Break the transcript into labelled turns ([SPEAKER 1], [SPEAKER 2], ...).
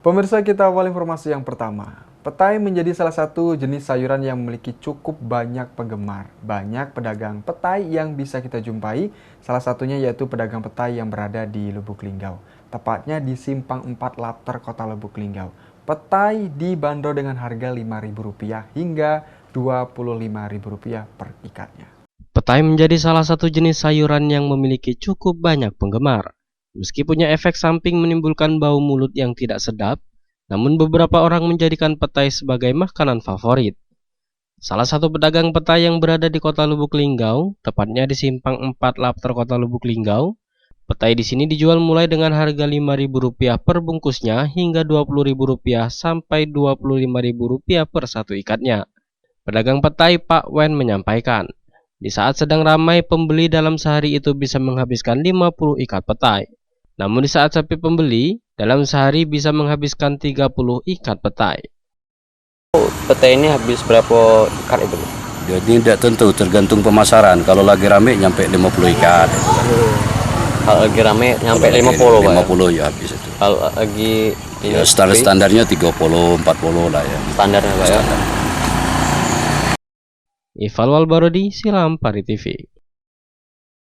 [SPEAKER 1] Pemirsa, kita awal informasi yang pertama. Petai menjadi salah satu jenis sayuran yang memiliki cukup banyak penggemar. Banyak pedagang petai yang bisa kita jumpai, salah satunya yaitu pedagang petai yang berada di Lubuk Linggau. Tepatnya di Simpang 4 Lapter, Kota Lubuk Linggau. Petai dibanderol dengan harga Rp5.000 hingga Rp25.000 per ikatnya.
[SPEAKER 2] Petai menjadi salah satu jenis sayuran yang memiliki cukup banyak penggemar. Meski punya efek samping menimbulkan bau mulut yang tidak sedap, namun beberapa orang menjadikan petai sebagai makanan favorit. Salah satu pedagang petai yang berada di Kota Lubuk Linggau, tepatnya di Simpang 4 Lapter, Kota Lubuk Linggau, petai di sini dijual mulai dengan harga Rp5.000 per bungkusnya hingga Rp20.000 sampai Rp25.000 per satu ikatnya. Pedagang petai Pak Wen menyampaikan, di saat sedang ramai pembeli dalam sehari itu bisa menghabiskan 50 ikat petai. Namun di saat sepi pembeli, dalam sehari bisa menghabiskan 30 ikat petai.
[SPEAKER 3] Petai ini habis berapa ikat itu?
[SPEAKER 4] Jadi tidak tentu, tergantung pemasaran. Kalau lagi rame nyampe 50 ikat.
[SPEAKER 3] Kalau lagi rame nyampe 50 Pak?
[SPEAKER 4] 50 ya habis itu.
[SPEAKER 3] Kalau lagi
[SPEAKER 4] Ya, standarnya 30, 40 lah ya.
[SPEAKER 3] Standarnya Pak ya?
[SPEAKER 2] Ival Walbarodi, Silam Pari TV.